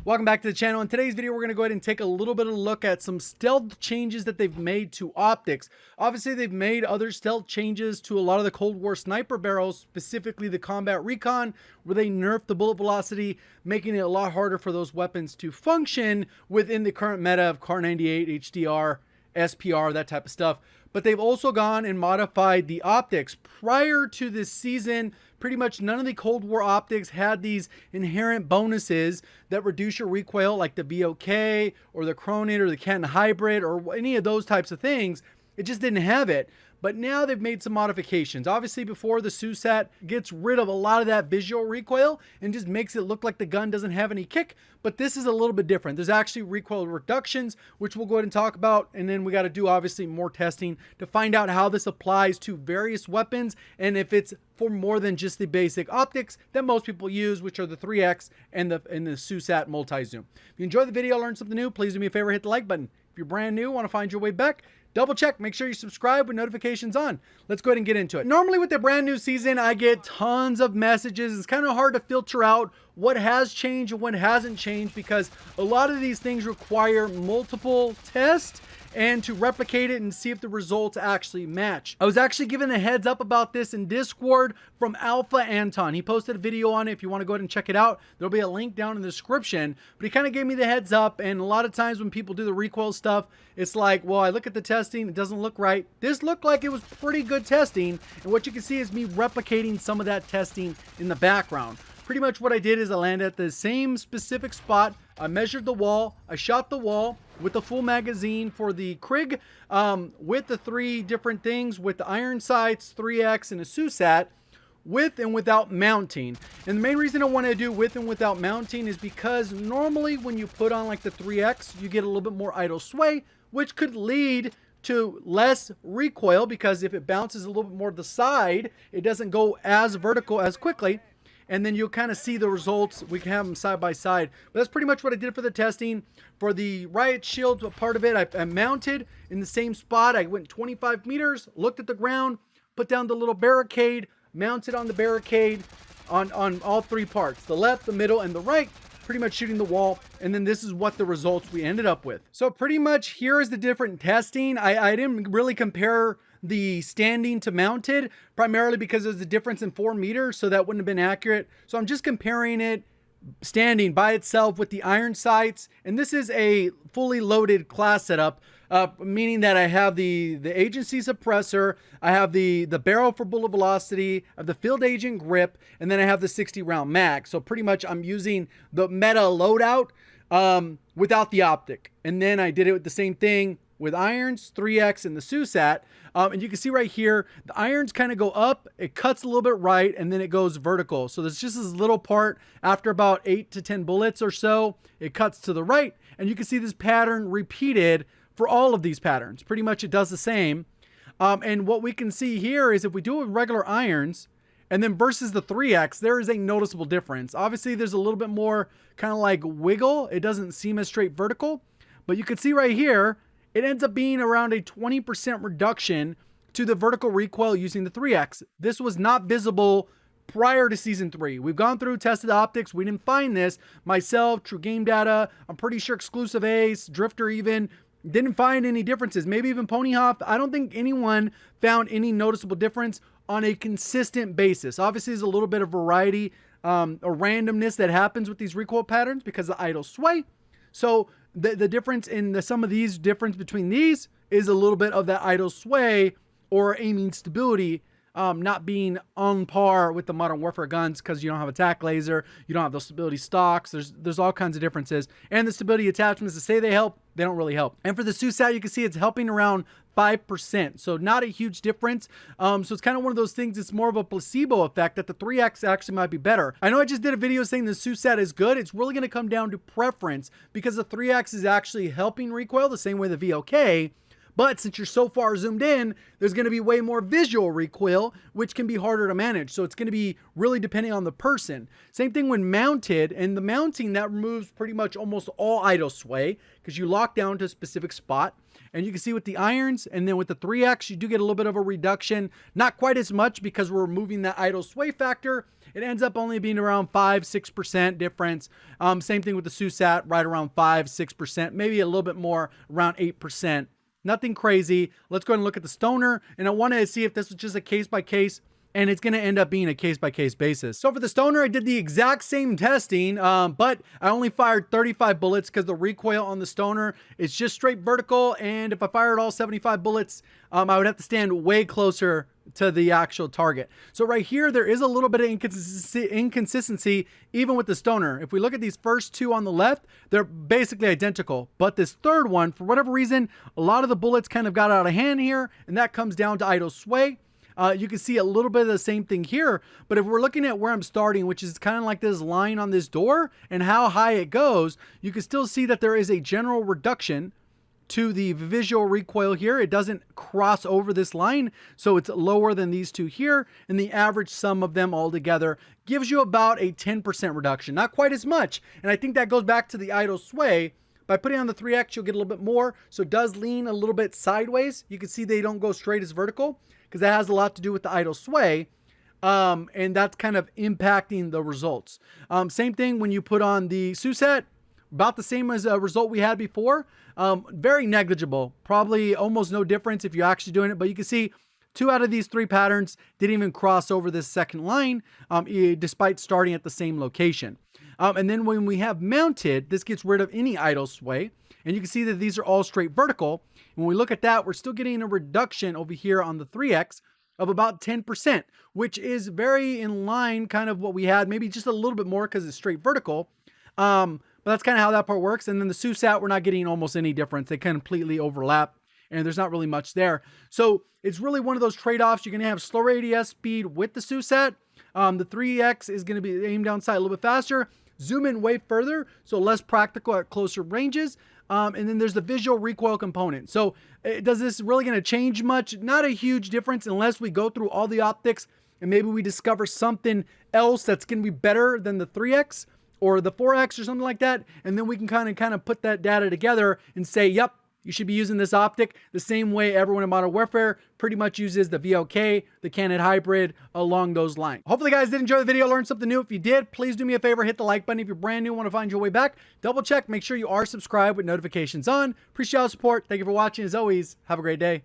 Welcome back to the channel. In today's video, we're going to go ahead and take a little bit of a look at some stealth changes that they've made to optics. Obviously, they've made other stealth changes to a lot of the Cold War sniper barrels, specifically the combat recon, where they nerfed the bullet velocity, making it a lot harder for those weapons to function within the current meta of Kar 98, HDR, SPR, that type of stuff. But they've also gone and modified the optics. Prior to this season, pretty much none of the Cold War optics had these inherent bonuses that reduce your recoil, like the VLK or the Chronate or the Canton Hybrid or any of those types of things. It just didn't have it. But now they've made some modifications. Obviously, before, the SUSAT gets rid of a lot of that visual recoil and just makes it look like the gun doesn't have any kick. But this is a little bit different. There's actually recoil reductions, which we'll go ahead and talk about. And then we got to do, obviously, more testing to find out how this applies to various weapons and if it's for more than just the basic optics that most people use, which are the 3X and the SUSAT multi-zoom. If you enjoyed the video, learned something new, please do me a favor, hit the like button. If you're brand new, want to find your way back, double check, make sure you subscribe with notifications on. Let's go ahead and get into it. Normally with the brand new season, I get tons of messages. It's kind of hard to filter out what has changed and what hasn't changed because a lot of these things require multiple tests and to replicate it and see if the results actually match. I was actually given a heads up about this in Discord from Alpha Anton. He posted a video on it. If you want to go ahead and check it out, there'll be a link down in the description. But he kind of gave me the heads up, and a lot of times when people do the recoil stuff, it's like, well, I look at the testing, it doesn't look right. This looked like it was pretty good testing, and what you can see is me replicating some of that testing in the background. Pretty much what I did is I landed at the same specific spot. I measured the wall, I shot the wall with the full magazine for the Krig, with the three different things, with the iron sights, 3X, and a SUSAT, with and without mounting. And the main reason I want to do with and without mounting is because normally when you put on like the 3X, you get a little bit more idle sway, which could lead to less recoil because if it bounces a little bit more to the side, it doesn't go as vertical as quickly. And then you'll kind of see the results. We can have them side by side. But that's pretty much what I did for the testing. For the riot shield part of it, I mounted in the same spot. I went 25 meters, looked at the ground, put down the little barricade, mounted on the barricade on all three parts, the left, the middle, and the right, pretty much shooting the wall. And then this is what the results we ended up with. So pretty much here is the different testing. I didn't really compare the standing to mounted, primarily because there's a difference in 4 meters, so that wouldn't have been accurate. So I'm just comparing it standing by itself with the iron sights, and this is a fully loaded class setup, meaning that I have the agency suppressor, I have the barrel for bullet velocity, I have the field agent grip, and then I have the 60 round mag. So pretty much I'm using the meta loadout without the optic, and then I did it with the same thing with irons, 3X, and the SUSAT. And you can see right here, the irons kind of go up, it cuts a little bit right, and then it goes vertical. So there's just this little part after about 8 to 10 bullets or so, it cuts to the right, and you can see this pattern repeated for all of these patterns. Pretty much it does the same. And what we can see here is if we do it with regular irons, and then versus the 3X, there is a noticeable difference. Obviously, there's a little bit more kind of like wiggle. It doesn't seem as straight vertical, but you can see right here, it ends up being around a 20% reduction to the vertical recoil using the 3X. This was not visible prior to Season 3. We've gone through, tested the optics. We didn't find this. Myself, True Game Data, I'm pretty sure Exclusive Ace, Drifter even, didn't find any differences. Maybe even Ponyhoff. I don't think anyone found any noticeable difference on a consistent basis. Obviously, there's a little bit of variety or randomness that happens with these recoil patterns because of the idle sway. So the difference in the some of these difference between these is a little bit of that idle sway or aiming stability not being on par with the Modern Warfare guns because you don't have a tac laser, you don't have those stability stocks, there's all kinds of differences. And the stability attachments, to say they help, they don't really help. And for the SUSAT, you can see it's helping around 5%, so not a huge difference. So it's kind of one of those things, it's more of a placebo effect that the 3X actually might be better. I know I just did a video saying the SUSAT is good. It's really going to come down to preference because the 3X is actually helping recoil the same way the VLK, But since you're so far zoomed in, there's going to be way more visual recoil, which can be harder to manage. So it's going to be really depending on the person. Same thing when mounted, and the mounting, that removes pretty much almost all idle sway because you lock down to a specific spot. And you can see with the irons and then with the 3X, you do get a little bit of a reduction. Not quite as much because we're removing that idle sway factor. It ends up only being around 5-6% difference. Same thing with the SUSAT, right around 5-6%, maybe a little bit more, around 8%. Nothing crazy. Let's go ahead and look at the Stoner. And I wanted to see if this was just a case-by-case, and it's going to end up being a case-by-case basis. So for the Stoner, I did the exact same testing, but I only fired 35 bullets because the recoil on the Stoner is just straight vertical, and if I fired all 75 bullets, I would have to stand way closer to the actual target. So right here, there is a little bit of inconsistency even with the Stoner. If we look at these first two on the left, they're basically identical. But this third one, for whatever reason, a lot of the bullets kind of got out of hand here, and that comes down to idle sway. You can see a little bit of the same thing here, but if we're looking at where I'm starting, which is kind of like this line on this door and how high it goes, you can still see that there is a general reduction to the visual recoil here. It doesn't cross over this line, so it's lower than these two here, and the average sum of them all together gives you about a 10% reduction. Not quite as much, and I think that goes back to the idle sway. By putting on the 3X, you'll get a little bit more, so it does lean a little bit sideways. You can see they don't go straight as vertical, because that has a lot to do with the idle sway, and that's kind of impacting the results. Same thing when you put on the SUSAT, about the same as a result we had before. Very negligible, probably almost no difference if you're actually doing it, but you can see 2 out of these 3 patterns didn't even cross over this second line, despite starting at the same location. And then when we have mounted, this gets rid of any idle sway, and you can see that these are all straight vertical. When we look at that, we're still getting a reduction over here on the 3X of about 10%, which is very in line kind of what we had, maybe just a little bit more because it's straight vertical. But that's kind of how that part works. And then the SUSAT, we're not getting almost any difference. They completely overlap, and there's not really much there. So it's really one of those trade-offs. You're going to have slower ADS speed with the SUSAT. The 3X is going to be aimed down sight a little bit faster, zoom in way further, so less practical at closer ranges. And then there's the visual recoil component. So does this really going to change much? Not a huge difference unless we go through all the optics and maybe we discover something else that's going to be better than the 3X or the 4X or something like that. And then we can kind of put that data together and say, yep, you should be using this optic the same way everyone in Modern Warfare pretty much uses the VLK, the Canon Hybrid, along those lines. Hopefully, guys did enjoy the video, learned something new. If you did, please do me a favor, hit the like button. If you're brand new, want to find your way back, double check, make sure you are subscribed with notifications on. Appreciate all the support. Thank you for watching. As always, have a great day.